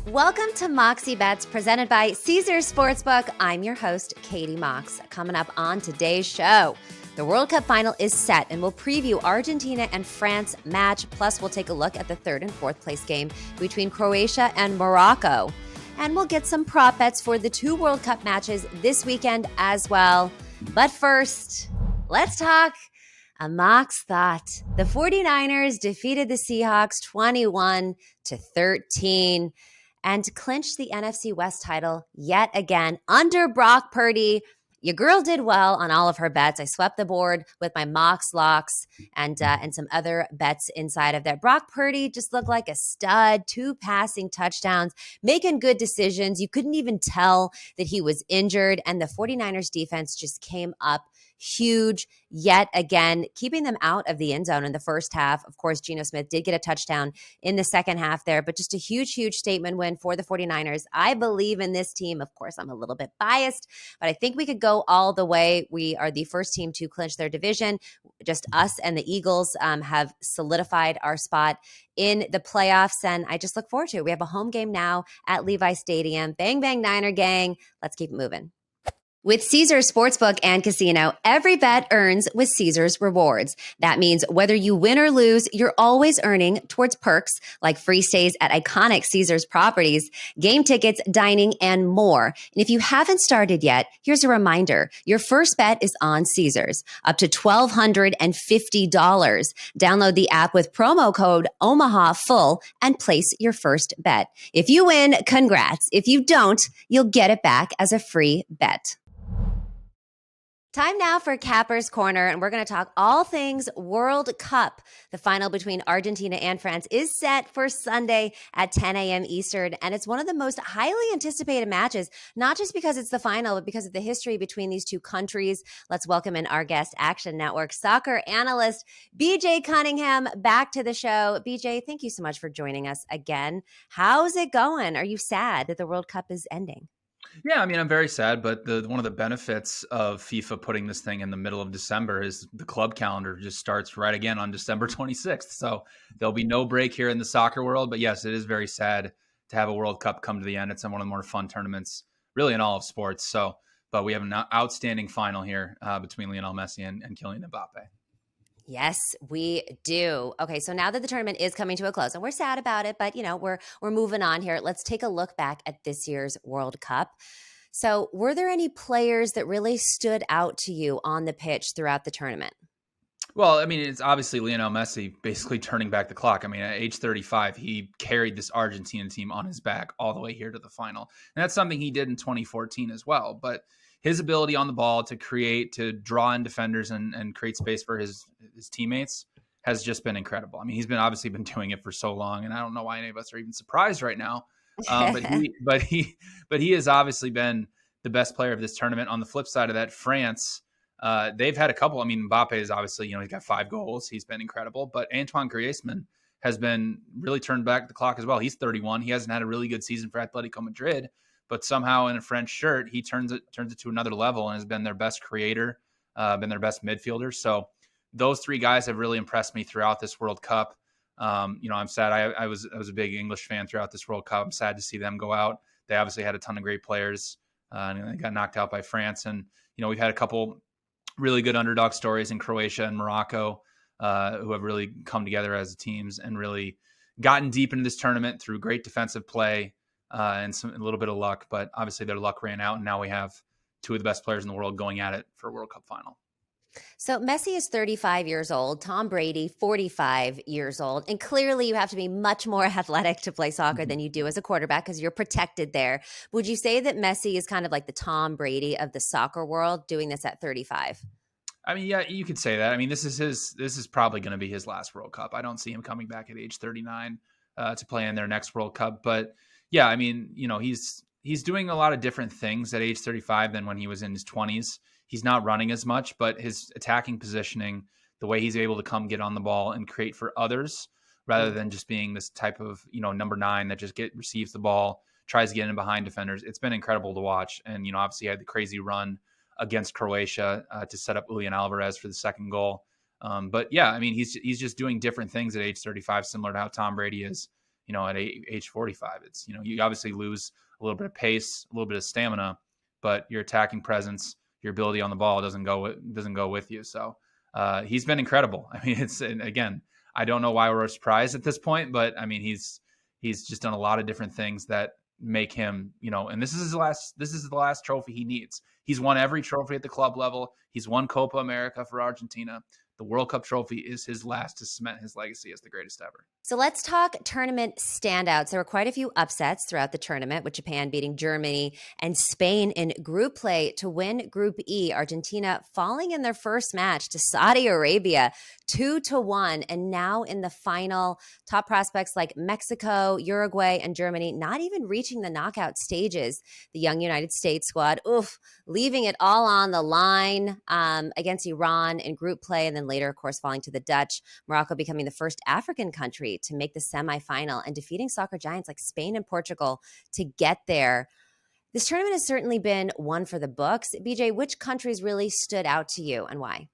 Welcome to Moxie Bets, presented by Caesars Sportsbook. I'm your host, Katie Mox. Coming up on today's show, the World Cup final is set, and we'll preview Argentina and France match. Plus, we'll take a look at the third and fourth place game between Croatia and Morocco. And we'll get some prop bets for the two World Cup matches this weekend as well. But first, let's talk a Mox thought. The 49ers defeated the Seahawks 21-13 and clinched the NFC West title yet again under Brock Purdy. Your girl did well on all of her bets. I swept the board with my Mox locks and some other bets inside of there. Brock Purdy just looked like a stud, 2 passing touchdowns, making good decisions. You couldn't even tell that he was injured, and the 49ers defense just came up huge yet again, keeping them out of the end zone in the first half. Of course, Geno Smith did get a touchdown in the second half there, but just a huge, huge statement win for the 49ers. I believe in this team. Of course, I'm a little bit biased, but I think we could go all the way. We are the first team to clinch their division. Just us and the Eagles have solidified our spot in the playoffs, and I just look forward to it. We have a home game now at Levi Stadium. Bang, bang, Niner gang. Let's keep it moving. With Caesars Sportsbook and Casino, every bet earns with Caesars Rewards. That means whether you win or lose, you're always earning towards perks like free stays at iconic Caesars properties, game tickets, dining, and more. And if you haven't started yet, here's a reminder. Your first bet is on Caesars, up to $1,250. Download the app with promo code OMAHAFULL and place your first bet. If you win, congrats. If you don't, you'll get it back as a free bet. Time now for Capper's Corner, and we're going to talk all things World Cup. The final between Argentina and France is set for Sunday at 10 a.m. Eastern, and it's one of the most highly anticipated matches, not just because it's the final, but because of the history between these two countries. Let's welcome in our guest, Action Network soccer analyst, BJ Cunningham, back to the show. BJ, thank you so much for joining us again. How's it going? Are you sad that the World Cup is ending? Yeah, I mean, I'm very sad, but one of the benefits of FIFA putting this thing in the middle of December is the club calendar just starts right again on December 26th. So there'll be no break here in the soccer world. But yes, it is very sad to have a World Cup come to the end. It's one of the more fun tournaments, really, in all of sports. So, but we have an outstanding final here between Lionel Messi and Kylian Mbappe. Yes, we do. Okay, so now that the tournament is coming to a close, and we're sad about it, but we're moving on here. Let's take a look back at this year's World Cup. So, were there any players that really stood out to you on the pitch throughout the tournament? Well, I mean, it's obviously Lionel Messi basically turning back the clock. I mean, at age 35, he carried this Argentina team on his back all the way here to the final. And that's something he did in 2014 as well. But his ability on the ball to create, to draw in defenders and create space for his teammates has just been incredible. I mean, he's obviously been doing it for so long, and I don't know why any of us are even surprised right now. But he has obviously been the best player of this tournament. On the flip side of that, France, they've had a couple. I mean, Mbappe is obviously, he's got 5 goals. He's been incredible. But Antoine Griezmann has been really turned back the clock as well. He's 31. He hasn't had a really good season for Atletico Madrid, but somehow in a French shirt, he turns it to another level and has been their best creator, been their best midfielder. So those 3 guys have really impressed me throughout this World Cup. I'm sad. I was a big English fan throughout this World Cup. I'm sad to see them go out. They obviously had a ton of great players, and they got knocked out by France. And we've had a couple really good underdog stories in Croatia and Morocco, who have really come together as teams and really gotten deep into this tournament through great defensive play. And a little bit of luck, but obviously their luck ran out, and now we have 2 of the best players in the world going at it for a World Cup final. So Messi is 35 years old, Tom Brady, 45 years old, and clearly you have to be much more athletic to play soccer than you do as a quarterback because you're protected there. Would you say that Messi is kind of like the Tom Brady of the soccer world doing this at 35? I mean, yeah, you could say that. I mean, this is probably going to be his last World Cup. I don't see him coming back at age 39 to play in their next World Cup, but yeah, I mean, he's doing a lot of different things at age 35 than when he was in his 20s. He's not running as much, but his attacking positioning, the way he's able to come get on the ball and create for others rather than just being this type of, number 9 that just receives the ball, tries to get in behind defenders. It's been incredible to watch. And, obviously he had the crazy run against Croatia to set up Julian Alvarez for the second goal. But yeah, I mean, he's just doing different things at age 35, similar to how Tom Brady is. at age 45. It's, you obviously lose a little bit of pace, a little bit of stamina, but your attacking presence, your ability on the ball doesn't go with you. So he's been incredible. I mean, and again, I don't know why we're surprised at this point, but I mean, he's just done a lot of different things that make him, and this is the last trophy he needs. He's won every trophy at the club level. He's won Copa America for Argentina. The World Cup trophy is his last to cement his legacy as the greatest ever. So let's talk tournament standouts. There were quite a few upsets throughout the tournament, with Japan beating Germany and Spain in group play to win Group E. Argentina falling in their first match to Saudi Arabia 2-1. And now in the final, top prospects like Mexico, Uruguay, and Germany not even reaching the knockout stages. The young United States squad, leaving it all on the line against Iran in group play, and then later, of course, falling to the Dutch. Morocco becoming the first African country to make the semifinal and defeating soccer giants like Spain and Portugal to get there. This tournament has certainly been one for the books. BJ, which countries really stood out to you and why?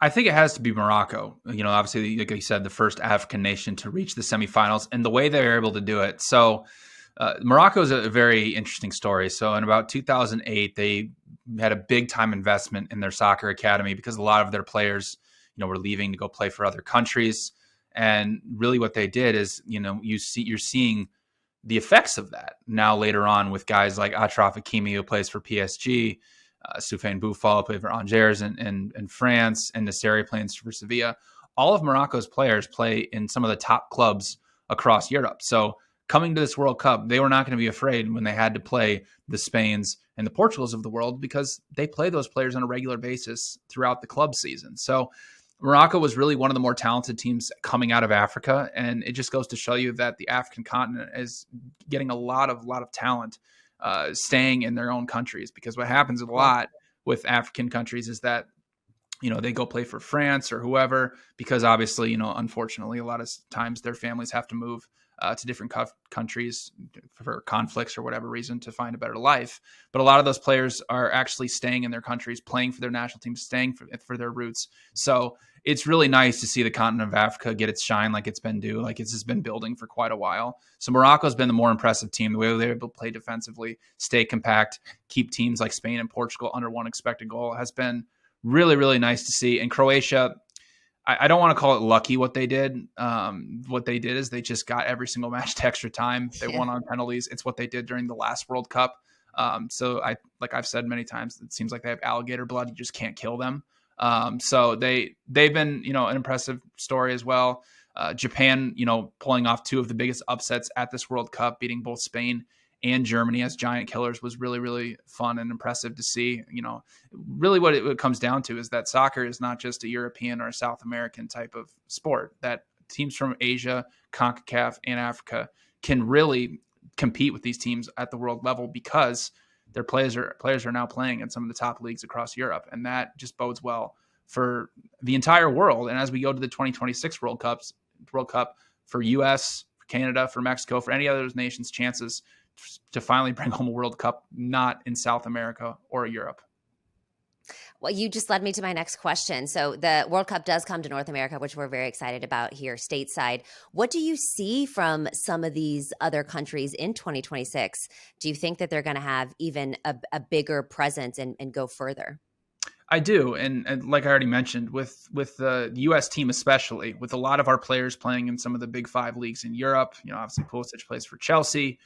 I think it has to be Morocco. Obviously, like you said, the first African nation to reach the semifinals, and the way they were able to do it. So Morocco is a very interesting story. So in about 2008, they had a big time investment in their soccer academy because a lot of their players, were leaving to go play for other countries. And really what they did is, you're seeing the effects of that now later on with guys like Achraf Hakimi, who plays for PSG, Soufiane Boufal plays for Angers in France, and Nasseri plays for Sevilla. All of Morocco's players play in some of the top clubs across Europe. So coming to this World Cup, they were not going to be afraid when they had to play the Spains and the Portugals of the world, because they play those players on a regular basis throughout the club season. So Morocco was really one of the more talented teams coming out of Africa, and it just goes to show you that the African continent is getting a lot of talent staying in their own countries. Because what happens a lot with African countries is that they go play for France or whoever, because obviously unfortunately a lot of times their families have to move to different countries for conflicts or whatever reason to find a better life. But a lot of those players are actually staying in their countries, playing for their national teams, staying for their roots. So it's really nice to see the continent of Africa get its shine like it's been due, like it's just been building for quite a while. So Morocco's been the more impressive team. The way they're able to play defensively, stay compact, keep teams like Spain and Portugal under one expected goal has been really, really nice to see. And Croatia, I don't want to call it lucky what they did. What they did is they just got every single match to extra time. They won on penalties. It's what they did during the last World Cup. So I've said many times, it seems like they have alligator blood. You just can't kill them. So they've been, an impressive story as well. Japan, pulling off two of the biggest upsets at this World Cup, beating both Spain and Germany as giant killers, was really, really fun and impressive to see. Really what it comes down to is that soccer is not just a European or a South American type of sport, that teams from Asia, CONCACAF, and Africa can really compete with these teams at the world level, because their players are now playing in some of the top leagues across Europe. And that just bodes well for the entire world. And as we go to the 2026 World Cup for US, for Canada, for Mexico, for any other nations' chances to finally bring home a World Cup, not in South America or Europe. Well, you just led me to my next question. So the World Cup does come to North America, which we're very excited about here stateside. What do you see from some of these other countries in 2026? Do you think that they're going to have even a bigger presence and go further? I do. And like I already mentioned, with the U.S. team especially, with a lot of our players playing in some of the big five leagues in Europe, obviously Pulisic plays for Chelsea,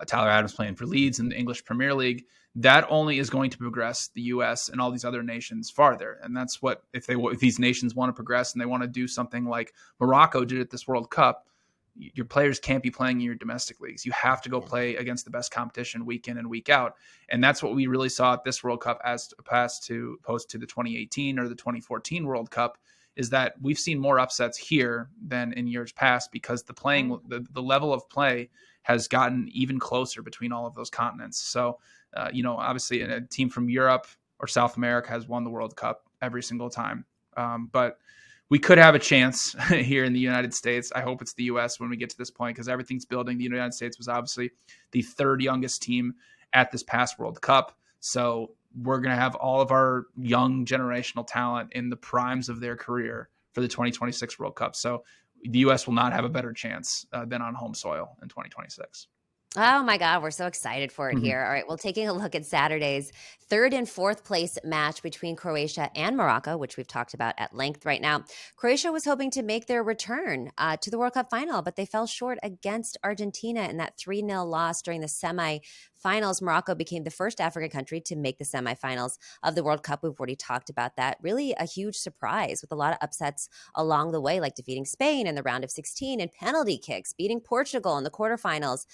Tyler Adams playing for Leeds in the English Premier League, that only is going to progress the U.S. and all these other nations farther. And that's what, if these nations want to progress and they want to do something like Morocco did at this World Cup, your players can't be playing in your domestic leagues. You have to go play against the best competition week in and week out. And that's what we really saw at this World Cup as opposed to the 2018 or the 2014 World Cup, is that we've seen more upsets here than in years past, because the level of play has gotten even closer between all of those continents. So, obviously a team from Europe or South America has won the World Cup every single time. But we could have a chance here in the United States. I hope it's the U.S. when we get to this point, because everything's building. The United States was obviously the third youngest team at this past World Cup. So we're going to have all of our young generational talent in the primes of their career for the 2026 World Cup. So the U.S. will not have a better chance than on home soil in 2026. Oh my God, we're so excited for it here. All right, well, taking a look at Saturday's third and fourth place match between Croatia and Morocco, which we've talked about at length right now. Croatia was hoping to make their return to the World Cup final, but they fell short against Argentina in that 3-0 loss during the semifinals. Morocco became the first African country to make the semifinals of the World Cup. We've already talked about that. Really a huge surprise with a lot of upsets along the way, like defeating Spain in the round of 16 and penalty kicks, beating Portugal in the quarterfinals.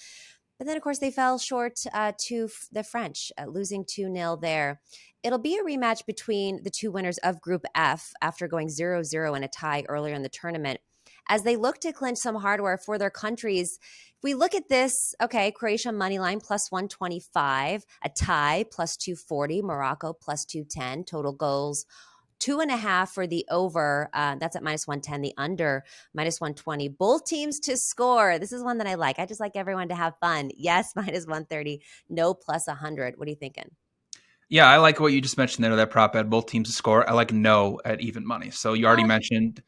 But then, of course, they fell short to the French, losing 2-0 there. It'll be a rematch between the two winners of Group F after going 0-0 in a tie earlier in the tournament. As they look to clinch some hardware for their countries, if we look at this, okay, Croatia moneyline plus 125, a tie plus 240, Morocco plus 210, total goals 2.5 for the over. That's at minus 110. The under, minus 120. Both teams to score. This is one that I like. I just like everyone to have fun. Yes, minus 130. No, plus 100. What are you thinking? Yeah, I like what you just mentioned there, that prop bet, both teams to score. I like no at even money. So you already mentioned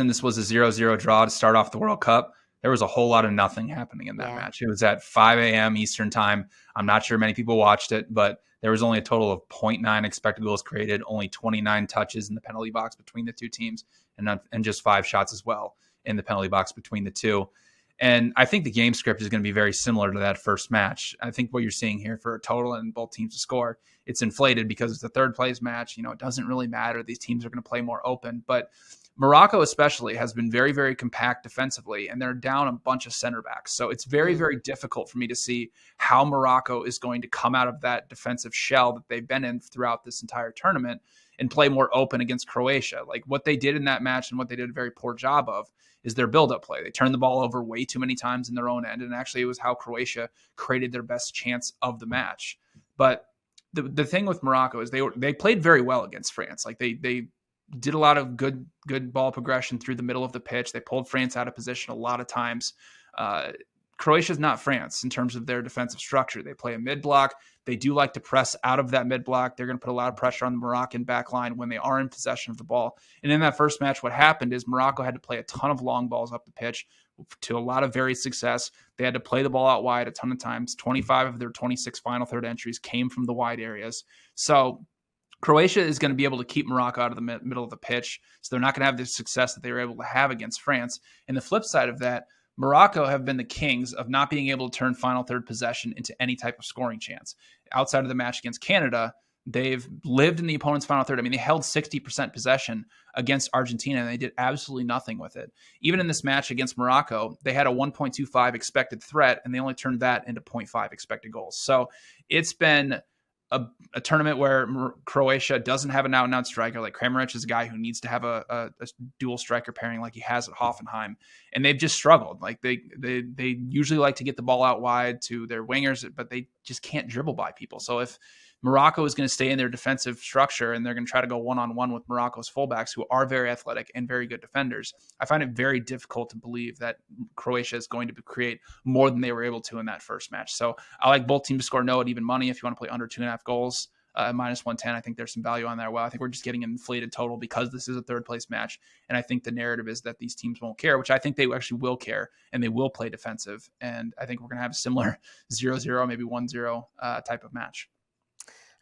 this was a 0-0 draw to start off the World Cup. There was a whole lot of nothing happening in that match. It was at 5 a.m. Eastern time. I'm not sure many people watched it, but there was only a total of 0.9 expected goals created, only 29 touches in the penalty box between the two teams, and just 5 shots as well in the penalty box between the two. And I think the game script is going to be very similar to that first match. I think what you're seeing here for a total and both teams to score, it's inflated because it's a third place match. It doesn't really matter. These teams are going to play more open. But Morocco especially has been very, very compact defensively, and they're down a bunch of center backs. So it's very, very difficult for me to see how Morocco is going to come out of that defensive shell that they've been in throughout this entire tournament and play more open against Croatia. Like what they did in that match and what they did a very poor job of is their build-up play. They turned the ball over way too many times in their own end, and actually it was how Croatia created their best chance of the match. But the thing with Morocco is they played very well against France. Like they did a lot of good ball progression through the middle of the pitch. They pulled France out of position a lot of times. Croatia's not France in terms of their defensive structure. They play a mid block. They do like to press out of that mid block. They're going to put a lot of pressure on the Moroccan back line when they are in possession of the ball. And in that first match, what happened is Morocco had to play a ton of long balls up the pitch to a lot of varied success. They had to play the ball out wide a ton of times. 25 of their 26 final third entries came from the wide areas. So Croatia is going to be able to keep Morocco out of the middle of the pitch. So they're not going to have the success that they were able to have against France. And the flip side of that, Morocco have been the kings of not being able to turn final third possession into any type of scoring chance. Outside of the match against Canada, they've lived in the opponent's final third. I mean, they held 60% possession against Argentina, and they did absolutely nothing with it. Even in this match against Morocco, they had a 1.25 expected threat, and they only turned that into 0.5 expected goals. So it's been a tournament where Croatia doesn't have an out-and-out striker. Like Kramaric is a guy who needs to have a dual striker pairing like he has at Hoffenheim, and they've just struggled. Like they usually like to get the ball out wide to their wingers, but they just can't dribble by people. So if Morocco is going to stay in their defensive structure and they're going to try to go one-on-one with Morocco's fullbacks, who are very athletic and very good defenders, I find it very difficult to believe that Croatia is going to create more than they were able to in that first match. So I like both teams to score no at even money if you want to play under 2.5 goals. Minus 110, I think there's some value on there. Well, I think we're just getting an inflated total because this is a third place match. And I think the narrative is that these teams won't care, which I think they actually will care, and they will play defensive. And I think we're going to have a similar 0-0, maybe 1-0 type of match.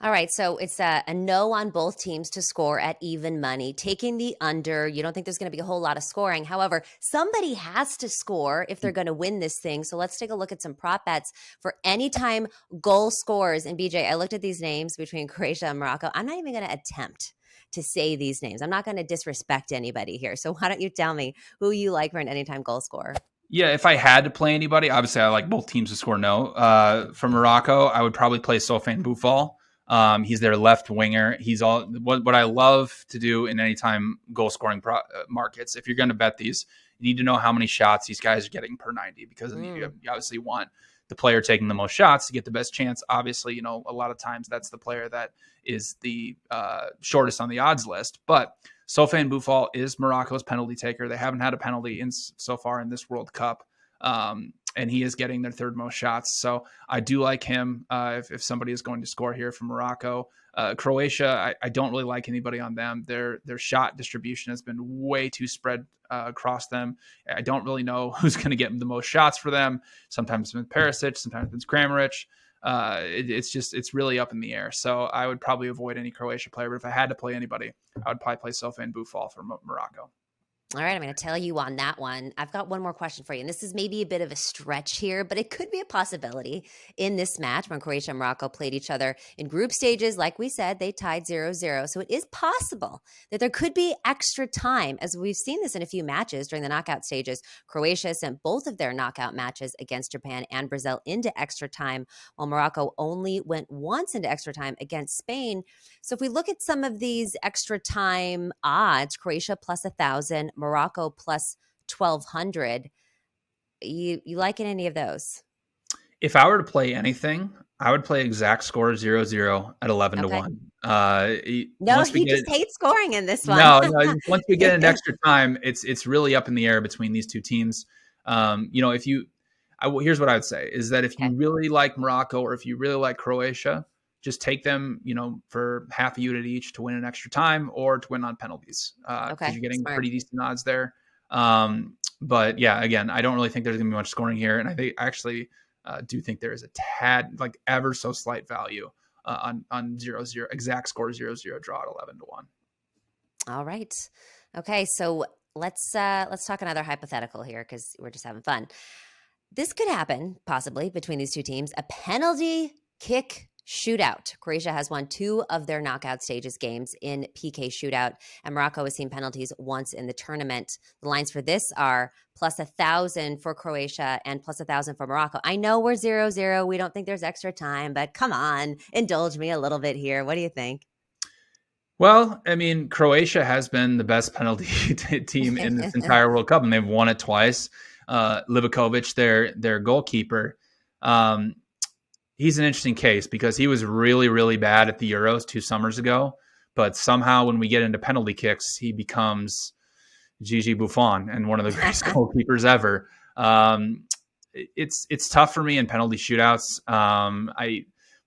All right, so it's a no on both teams to score at even money. Taking the under, you don't think there's going to be a whole lot of scoring. However, somebody has to score if they're going to win this thing. So let's take a look at some prop bets for anytime goal scorers. And BJ, I looked at these names between Croatia and Morocco. I'm not even going to attempt to say these names. I'm not going to disrespect anybody here. So why don't you tell me who you like for an anytime goal scorer? Yeah, if I had to play anybody, obviously I like both teams to score no. For Morocco, I would probably play Sofyan Boufal. He's their left winger. He's all what I love to do in anytime goal scoring markets. If you're going to bet these, you need to know how many shots these guys are getting per 90, because you obviously want the player taking the most shots to get the best chance. Obviously, a lot of times that's the player that is the shortest on the odds list. But Sofyan Boufal is Morocco's penalty taker. They haven't had a penalty so far in this World Cup. and he is getting their third most shots. So I do like him if somebody is going to score here from Morocco. Croatia, I don't really like anybody on them. Their shot distribution has been way too spread across them. I don't really know who's going to get the most shots for them. Sometimes it's been Perisic, sometimes it's Kramaric. It's really up in the air. So I would probably avoid any Croatia player. But if I had to play anybody, I would probably play Sofyan Boufal for Morocco. All right, I'm going to tell you on that one. I've got one more question for you. And this is maybe a bit of a stretch here, but it could be a possibility in this match when Croatia and Morocco played each other in group stages. Like we said, they tied 0-0. So it is possible that there could be extra time, as we've seen this in a few matches during the knockout stages. Croatia sent both of their knockout matches against Japan and Brazil into extra time, while Morocco only went once into extra time against Spain. So if we look at some of these extra time odds, Croatia plus 1,000, Morocco plus 1,200. You liking any of those? If I were to play anything, I would play exact score 0-0 at 11 to Okay. 1. No, he just hates scoring in this one. No, once we get into extra time, it's really up in the air between these two teams. Here's what I would say is that if Okay. you really like Morocco or if you really like Croatia, just take them, for half a unit each to win an extra time or to win on penalties because Okay. you're getting Smart. pretty decent odds there. But yeah, again, I don't really think there's going to be much scoring here. And I actually do think there is a tad, like ever so slight value on 0-0, exact score 0-0 draw at 11 to 1. All right. Okay. So let's talk another hypothetical here because we're just having fun. This could happen possibly between these two teams. A penalty kick shootout. Croatia has won 2 of their knockout stages games in PK shootout, and Morocco has seen penalties once in the tournament. The lines for this are plus 1,000 for Croatia and plus 1,000 for Morocco. I know we're 0-0. We don't think there's extra time, but come on, indulge me a little bit here. What do you think? Well, I mean, Croatia has been the best penalty team in this entire World Cup, and they've won it twice. Livakovic, their goalkeeper, he's an interesting case because he was really, really bad at the Euros 2 summers ago. But somehow when we get into penalty kicks, he becomes Gigi Buffon and one of the greatest goalkeepers ever. It's tough for me in penalty shootouts.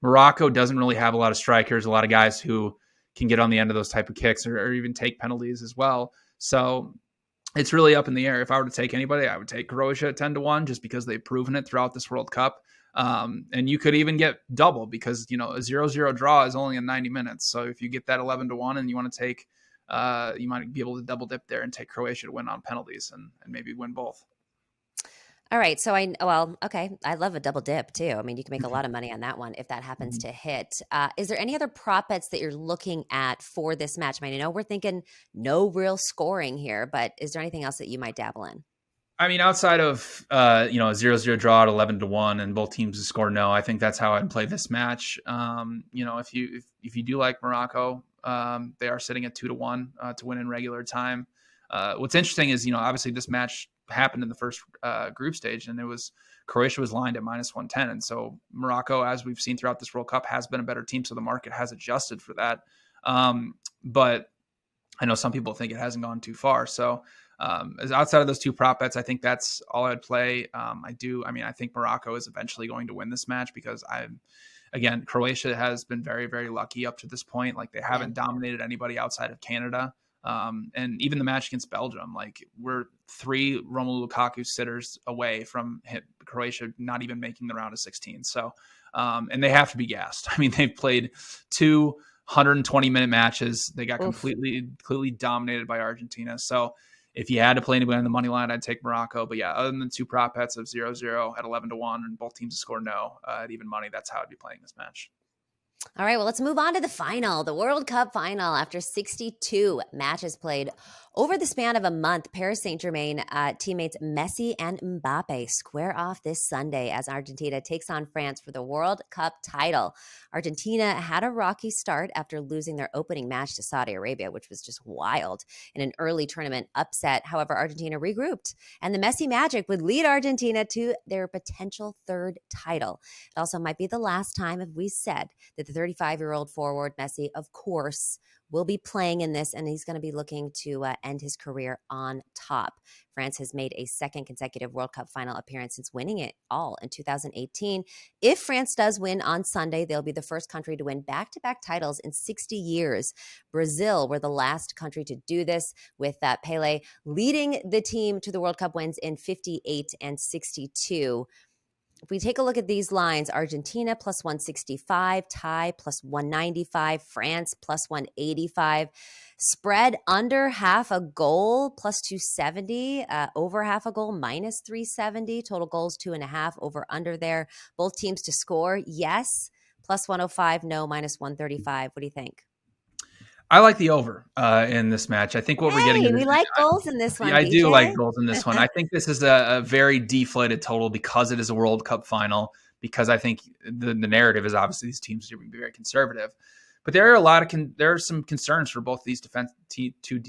Morocco doesn't really have a lot of strikers, a lot of guys who can get on the end of those type of kicks or even take penalties as well. So it's really up in the air. If I were to take anybody, I would take Croatia at 10 to 1 just because they've proven it throughout this World Cup. And you could even get double because, a 0-0 draw is only in 90 minutes. So if you get that 11 to 1 and you want to take, you might be able to double dip there and take Croatia to win on penalties and maybe win both. All right. So okay. I love a double dip too. I mean, you can make a lot of money on that one if that happens to hit. Is there any other prop bets that you're looking at for this match? I mean, I know we're thinking no real scoring here, but is there anything else that you might dabble in? I mean, outside of, a 0-0 draw at 11 to 1 and both teams to score no, I think that's how I'd play this match. If you do like Morocco, they are sitting at 2 to 1 to win in regular time. What's interesting is, obviously this match happened in the first group stage, and Croatia was lined at minus 110. And so Morocco, as we've seen throughout this World Cup, has been a better team. So the market has adjusted for that. But I know some people think it hasn't gone too far. So as outside of those 2 prop bets, I think that's all I'd play. I think Morocco is eventually going to win this match because Croatia has been very, very lucky up to this point. Like they haven't dominated anybody outside of Canada. And even the match against Belgium, like we're 3 Romelu Lukaku sitters away from Croatia not even making the round of 16. So, and they have to be gassed. I mean, they've played 2 120-minute matches. They got completely dominated by Argentina. So if you had to play anybody on the money line, I'd take Morocco. But yeah, other than 2 prop bets of 0-0 at 11 to 1 and both teams to score no at even money, that's how I'd be playing this match. All right, well, let's move on to the final, the World Cup final. After 62 matches played over the span of a month, Paris Saint-Germain teammates Messi and Mbappe square off this Sunday as Argentina takes on France for the World Cup title. Argentina had a rocky start after losing their opening match to Saudi Arabia, which was just wild in an early tournament upset. However, Argentina regrouped, and the Messi magic would lead Argentina to their potential 3rd title. It also might be the last time, as we said, that the The 35-year-old forward, Messi, of course, will be playing in this, and he's going to be looking to end his career on top. France has made a second consecutive World Cup final appearance since winning it all in 2018. If France does win on Sunday, they'll be the first country to win back-to-back titles in 60 years. Brazil were the last country to do this, with Pele leading the team to the World Cup wins in 58 and 62. If we take a look at these lines, Argentina plus 165, Thai plus 195, France plus 185, spread under half a goal plus 270, over half a goal minus 370, total goals 2.5, over under there. Both teams to score, yes, plus 105, no, minus 135. What do you think? I like the over in this match. I think what we're getting Hey, is we like goals in this one, I do like BJ. goals in this one. I think this is a very deflated total because it is a World Cup final, because I think the narrative is obviously these teams are going to be very conservative. But there are there are some concerns for both these two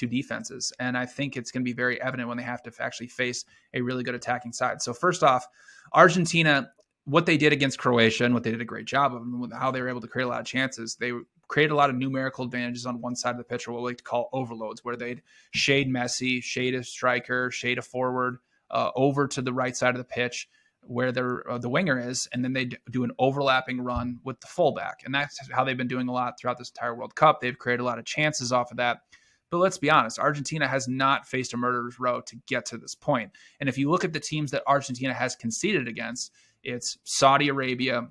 defenses, and I think it's going to be very evident when they have to actually face a really good attacking side. So first off, Argentina, what they did against Croatia and what they did a great job of, and how they were able to create a lot of chances, they create a lot of numerical advantages on one side of the pitch, or what we like to call overloads, where they'd shade Messi, shade a striker, shade a forward over to the right side of the pitch where the winger is, and then they do an overlapping run with the fullback. And that's how they've been doing a lot throughout this entire World Cup. They've created a lot of chances off of that. But let's be honest, Argentina has not faced a murderer's row to get to this point. And if you look at the teams that Argentina has conceded against, it's Saudi Arabia,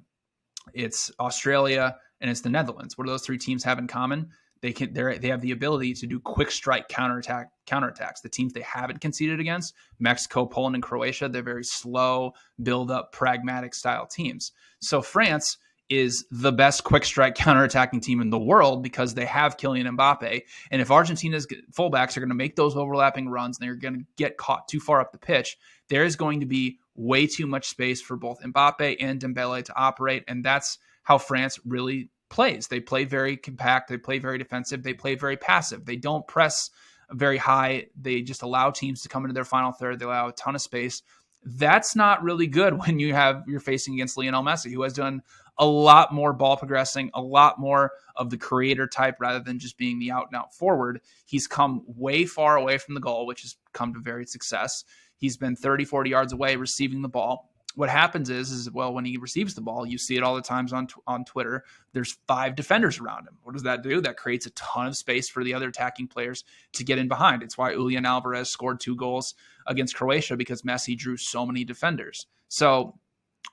it's Australia, and it's the Netherlands. What do those three teams have in common? They have the ability to do quick strike counterattacks. The teams they haven't conceded against, Mexico, Poland, and Croatia, they're very slow, build up, pragmatic style teams. So France is the best quick strike counterattacking team in the world because they have Kylian Mbappe. And if Argentina's fullbacks are going to make those overlapping runs and they're going to get caught too far up the pitch, there is going to be way too much space for both Mbappe and Dembele to operate. And that's how France really plays. They play very compact. They play very defensive. They play very passive. They don't press very high. They just allow teams to come into their final third. They allow a ton of space. That's not really good when you're facing against Lionel Messi, who has done a lot more ball progressing, a lot more of the creator type rather than just being the out and out forward. He's come way far away from the goal, which has come to varied success. He's been 30, 40 yards away receiving the ball. What happens is when he receives the ball, you see it all the times on Twitter, there's 5 defenders around him. What does that do? That creates a ton of space for the other attacking players to get in behind. It's why Julian Alvarez scored 2 goals against Croatia, because Messi drew so many defenders. So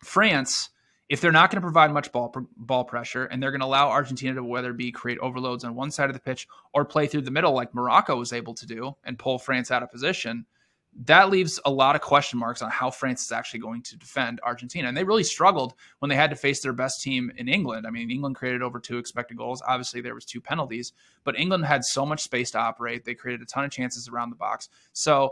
France, if they're not going to provide much ball pressure, and they're going to allow Argentina to whether it be create overloads on one side of the pitch or play through the middle like Morocco was able to do and pull France out of position, that leaves a lot of question marks on how France is actually going to defend Argentina. And they really struggled when they had to face their best team in England. I mean, England created over 2 expected goals. Obviously, there was 2 penalties, but England had so much space to operate. They created a ton of chances around the box. So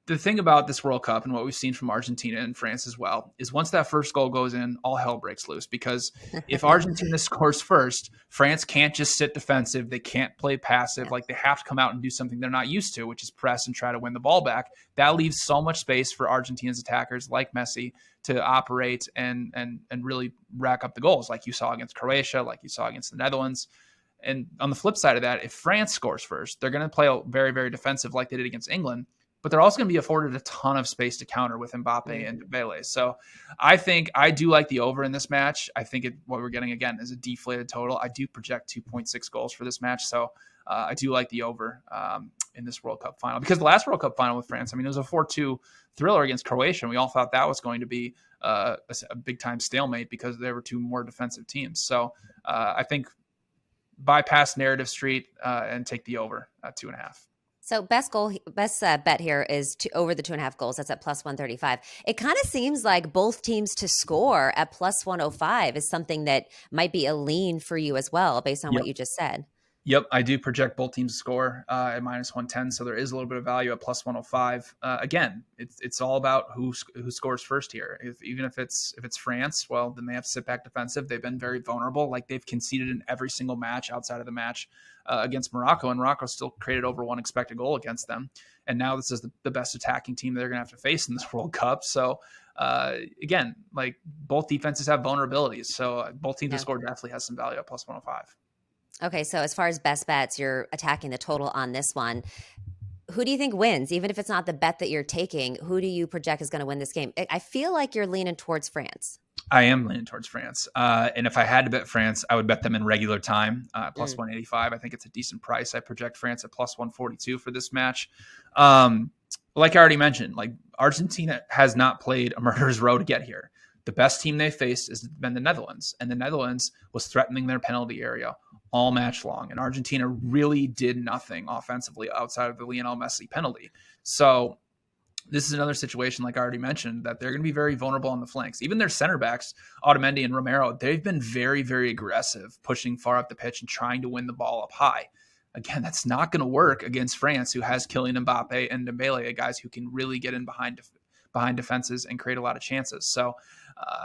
the thing about this World Cup and what we've seen from Argentina and France as well is once that first goal goes in, all hell breaks loose, because if Argentina scores first, France can't just sit defensive. They can't play passive. Like, they have to come out and do something they're not used to, which is press and try to win the ball back. That leaves so much space for Argentina's attackers like Messi to operate and really rack up the goals, like you saw against Croatia, like you saw against the Netherlands. And on the flip side of that, if France scores first, they're going to play very, very defensive like they did against England. But they're also going to be afforded a ton of space to counter with Mbappe and Dembele. So I think I do like the over in this match. I think what we're getting, again, is a deflated total. I do project 2.6 goals for this match. So I do like the over in this World Cup final. Because the last World Cup final with France, I mean, it was a 4-2 thriller against Croatia. And we all thought that was going to be a big-time stalemate because there were 2 more defensive teams. So I think bypass narrative street and take the over at 2.5. So best bet here is over the 2.5 goals. That's at plus 135. It kind of seems like both teams to score at plus 105 is something that might be a lean for you as well, based on what you just said. Yep, I do project both teams to score at minus 110, so there is a little bit of value at plus 105. Again, it's all about who scores first here. Even if it's France, well, then they have to sit back defensive. They've been very vulnerable. Like, they've conceded in every single match outside of the match against Morocco, and Morocco still created over 1 expected goal against them. And now this is the best attacking team they're going to have to face in this World Cup. So again, like both defenses have vulnerabilities. So both teams to Yeah. score definitely has some value at plus 105. Okay, so as far as best bets, you're attacking the total on this one. Who do you think wins? Even if it's not the bet that you're taking, who do you project is going to win this game? I feel like you're leaning towards France. I am leaning towards France. And if I had to bet France, I would bet them in regular time, plus Mm. 185. I think it's a decent price. I project France at plus 142 for this match. Um, like I already mentioned, like Argentina has not played a murderer's row to get here. The best team they faced has been the Netherlands, and the Netherlands was threatening their penalty area all match long. And Argentina really did nothing offensively outside of the Lionel Messi penalty. So this is another situation, like I already mentioned, that they're going to be very vulnerable on the flanks. Even their center backs, Otamendi and Romero, they've been very, very aggressive, pushing far up the pitch and trying to win the ball up high. Again, that's not going to work against France, who has Kylian Mbappe and Dembele, guys who can really get in behind defenses and create a lot of chances. So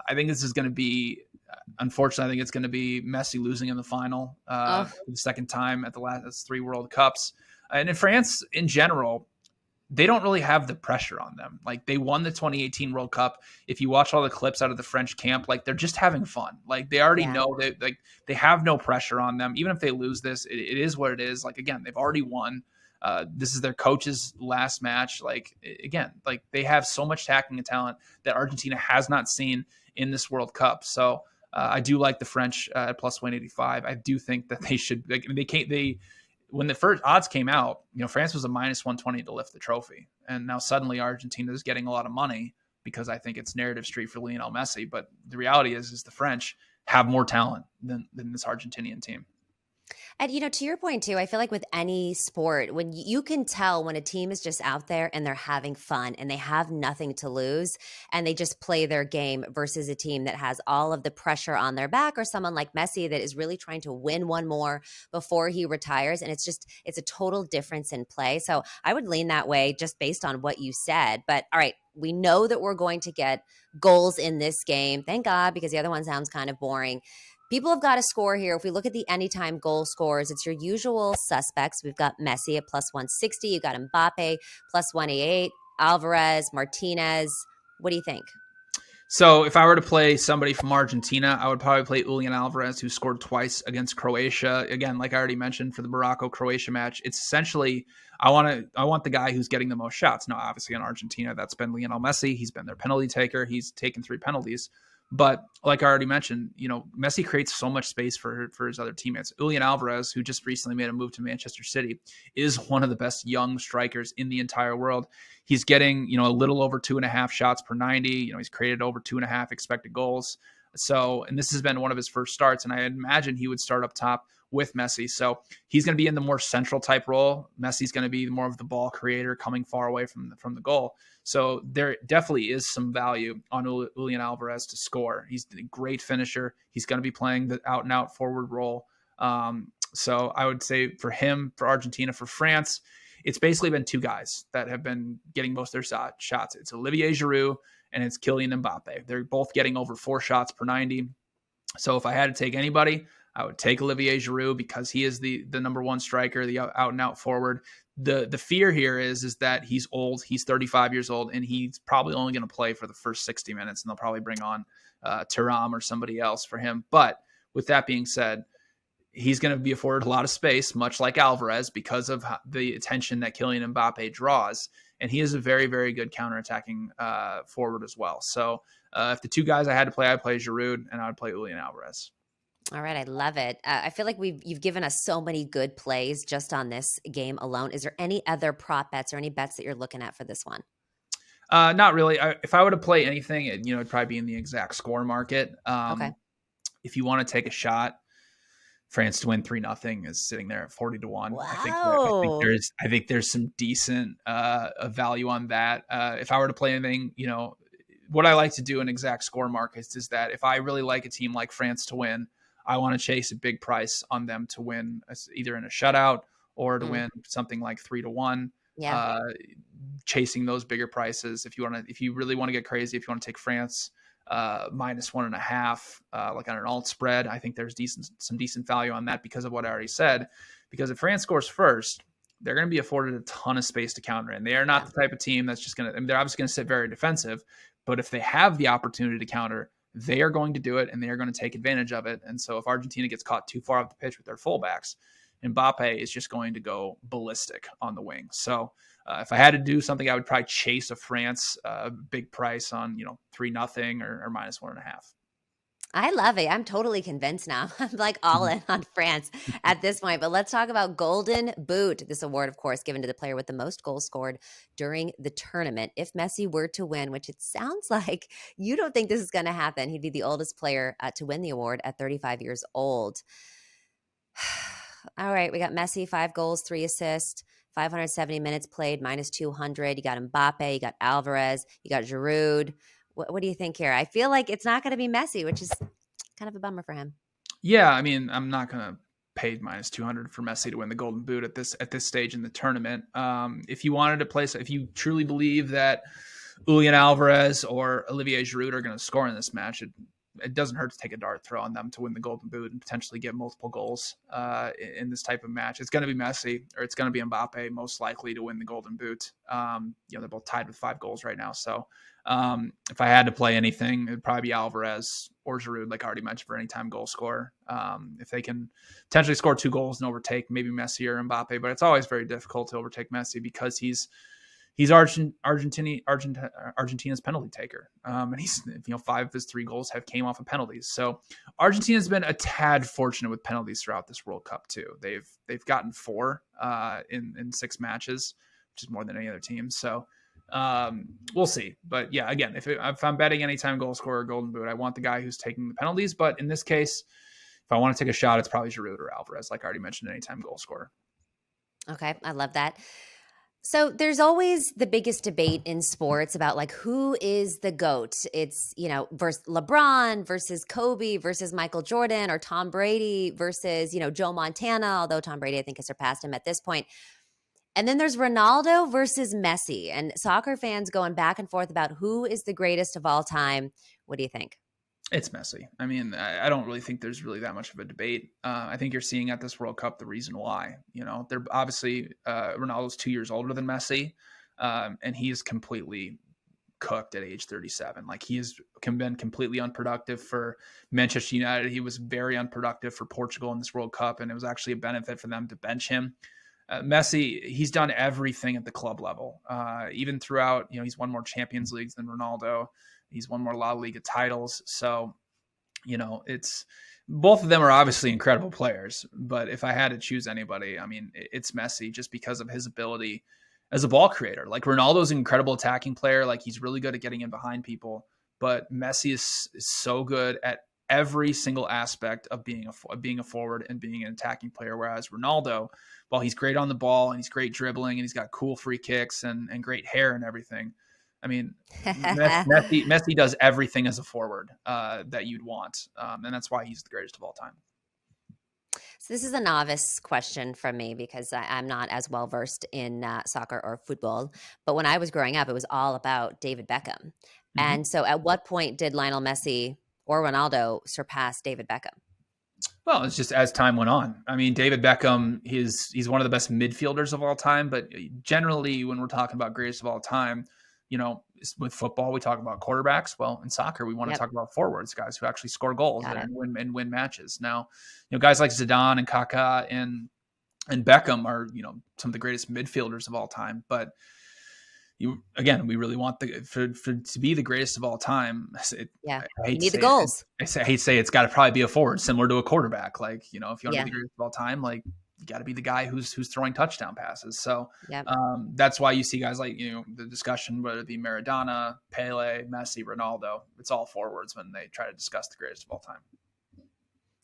I think this is going to be, unfortunately, I think it's going to be Messi losing in the final Oh, for the second time at the last 3 World Cups. And in France, in general, they don't really have the pressure on them. Like they won the 2018 World Cup. If you watch all the clips out of the French camp, like they're just having fun. Like they already yeah. know that like they have no pressure on them. Even if they lose this, it is what it is. Like again, they've already won. This is their coach's last match. Like again, like they have so much attacking and talent that Argentina has not seen in this World Cup. So I do like the French at plus 185. I do think that they should. Like, they when the first odds came out, France was a minus 120 to lift the trophy. And now suddenly Argentina is getting a lot of money because I think it's narrative street for Lionel Messi. But the reality is the French have more talent than this Argentinian team. And to your point too, I feel like with any sport, when you can tell when a team is just out there and they're having fun and they have nothing to lose and they just play their game versus a team that has all of the pressure on their back, or someone like Messi that is really trying to win one more before he retires. And it's a total difference in play. So I would lean that way just based on what you said. But all right, we know that we're going to get goals in this game. Thank God, because the other one sounds kind of boring. People have got to score here. If we look at the anytime goal scorers, it's your usual suspects. We've got Messi at plus 160. You've got Mbappe plus 188, Alvarez, Martinez. What do you think? So if I were to play somebody from Argentina, I would probably play Julian Alvarez, who scored twice against Croatia. Again, like I already mentioned for the Morocco-Croatia match, it's essentially I want the guy who's getting the most shots. Now, obviously in Argentina, that's been Lionel Messi. He's been their penalty taker. He's taken 3 penalties. But like I already mentioned, Messi creates so much space for his other teammates. Julian Alvarez, who just recently made a move to Manchester City, is one of the best young strikers in the entire world. He's getting, a little over 2.5 shots per 90. He's created over 2.5 expected goals. So, and this has been one of his first starts, and I imagine he would start up top with Messi. So he's going to be in the more central type role. Messi's going to be more of the ball creator coming far away from the goal. So there definitely is some value on Julian Alvarez to score. He's a great finisher. He's going to be playing the out and out forward role. So I would say for him, for Argentina, for France, it's basically been 2 guys that have been getting most of their shots. It's Olivier Giroud and it's Kylian Mbappe. They're both getting over 4 shots per 90. So if I had to take anybody, I would take Olivier Giroud because he is the number 1 striker, the out and out forward. The fear here is that he's old. He's 35 years old, and he's probably only going to play for the first 60 minutes, and they'll probably bring on Thuram or somebody else for him. But with that being said, he's going to be afforded a lot of space, much like Alvarez, because of the attention that Kylian Mbappe draws. And he is a very, very good counterattacking forward as well. So if the 2 guys I had to play, I'd play Giroud and I'd play Julian Alvarez. All right, I love it. I feel like you've given us so many good plays just on this game alone. Is there any other prop bets or any bets that you're looking at for this one? Not really. If I were to play anything, it'd probably be in the exact score market. Okay. If you want to take a shot, France to win 3-0 is sitting there at 40 to 1. Wow. I think there's some decent value on that. If I were to play anything, what I like to do in exact score markets is that if I really like a team like France to win, I want to chase a big price on them to win, either in a shutout or to win something like 3 to 1. Yeah. Chasing those bigger prices. If you really want to get crazy, if you want to take France minus 1.5, like on an alt spread, I think there's some decent value on that because of what I already said. Because if France scores first, they're going to be afforded a ton of space to counter in. They are not the type of team that's just going to, they're obviously going to sit very defensive, But if they have the opportunity to counter, they are going to do it, and they are going to take advantage of it. And so if Argentina gets caught too far off the pitch with their fullbacks, Mbappe is just going to go ballistic on the wing. So if I had to do something, I would probably chase a France big price on 3-0 or -1.5. I love it. I'm totally convinced now. I'm like all in on France at this point. But let's talk about Golden Boot. This award, of course, given to the player with the most goals scored during the tournament. If Messi were to win, which it sounds like you don't think this is going to happen, he'd be the oldest player to win the award at 35 years old. All right, we got Messi, 5 goals, 3 assists, 570 minutes played, -200. You got Mbappe, you got Alvarez, you got Giroud. What do you think here? I feel like it's not going to be Messi, which is kind of a bummer for him. Yeah, I mean, I'm not going to pay -200 for Messi to win the Golden Boot at this stage in the tournament. If you wanted to place, if you truly believe that Julian Alvarez or Olivier Giroud are going to score in this match, it doesn't hurt to take a dart throw on them to win the Golden Boot and potentially get multiple goals in this type of match. It's going to be Messi or it's going to be Mbappe most likely to win the Golden Boot. They're both tied with 5 goals right now. So if I had to play anything, it'd probably be Alvarez or Giroud, like I already mentioned, for anytime goal scorer. If they can potentially score 2 goals and overtake maybe Messi or Mbappe, but it's always very difficult to overtake Messi because he's Argentina's penalty taker. And he's 5 of his 3 goals came off of penalties. So Argentina's been a tad fortunate with penalties throughout this World Cup too. They've gotten 4 in 6 matches, which is more than any other team. So we'll see. But yeah, again, if I'm betting anytime goal scorer Golden Boot, I want the guy who's taking the penalties. But in this case, if I want to take a shot, it's probably Giroud or Alvarez, like I already mentioned, anytime goal scorer. Okay, I love that. So there's always the biggest debate in sports about like who is the GOAT. It's, versus LeBron versus Kobe versus Michael Jordan or Tom Brady versus, Joe Montana, although Tom Brady I think has surpassed him at this point. And then there's Ronaldo versus Messi, and soccer fans going back and forth about who is the greatest of all time. What do you think? It's Messi. I mean, I don't really think there's really that much of a debate. I think you're seeing at this World Cup the reason why. They're obviously Ronaldo's 2 years older than Messi, and he is completely cooked at age 37. Like he has been completely unproductive for Manchester United. He was very unproductive for Portugal in this World Cup, and it was actually a benefit for them to bench him. Messi, he's done everything at the club level, even throughout. He's won more Champions Leagues than Ronaldo. He's won more La Liga titles. So, it's both of them are obviously incredible players. But if I had to choose anybody, I mean, it's Messi just because of his ability as a ball creator. Like Ronaldo's an incredible attacking player. Like he's really good at getting in behind people. But Messi is so good at every single aspect of being a forward and being an attacking player. Whereas Ronaldo, while he's great on the ball and he's great dribbling and he's got cool free kicks and great hair and everything, I mean, Messi does everything as a forward that you'd want, and that's why he's the greatest of all time. So this is a novice question from me because I'm not as well versed in soccer or football. But when I was growing up, it was all about David Beckham. Mm-hmm. And so at what point did Lionel Messi or Ronaldo surpass David Beckham? Well, it's just as time went on. I mean, David Beckham, he's one of the best midfielders of all time. But generally, when we're talking about greatest of all time, with football, we talk about quarterbacks. Well, in soccer, we want to talk about forwards, guys who actually score goals and win matches. Now, guys like Zidane and Kaká and Beckham are, some of the greatest midfielders of all time. But we really want to be the greatest of all time. You need the goals. I hate to say it's got to probably be a forward, similar to a quarterback. Like, if you want to be the greatest of all time, like, you got to be the guy who's throwing touchdown passes. So that's why you see guys like, the discussion, whether it be Maradona, Pele, Messi, Ronaldo, it's all forwards when they try to discuss the greatest of all time.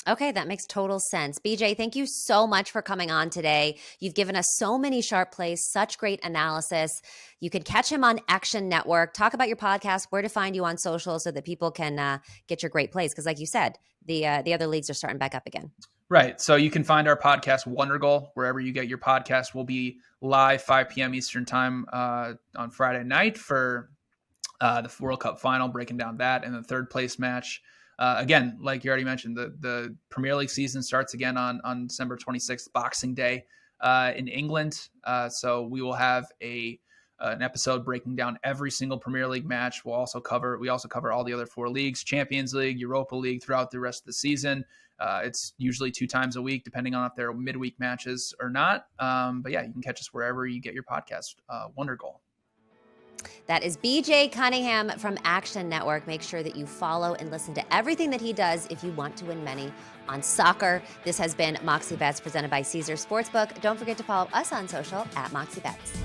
Okay, that makes total sense. BJ, thank you so much for coming on today. You've given us so many sharp plays, such great analysis. You can catch him on Action Network. Talk about your podcast, where to find you on social so that people can get your great plays. Because like you said, the other leagues are starting back up again. Right. So you can find our podcast, Wonder Goal, wherever you get your podcast. We'll be live 5 p.m. Eastern time on Friday night for the World Cup final, breaking down that and the third place match. Again, like you already mentioned, the Premier League season starts again on December 26th, Boxing Day in England. So we will have a an episode breaking down every single Premier League match. We also cover all the other 4 leagues, Champions League, Europa League, throughout the rest of the season. It's usually 2 times a week, depending on if they're midweek matches or not. But yeah, you can catch us wherever you get your podcast. Wonder Goal. That is BJ Cunningham from Action Network. Make sure that you follow and listen to everything that he does if you want to win money on soccer. This has been Moxie Bets presented by Caesar Sportsbook. Don't forget to follow us on social at Moxie Bets.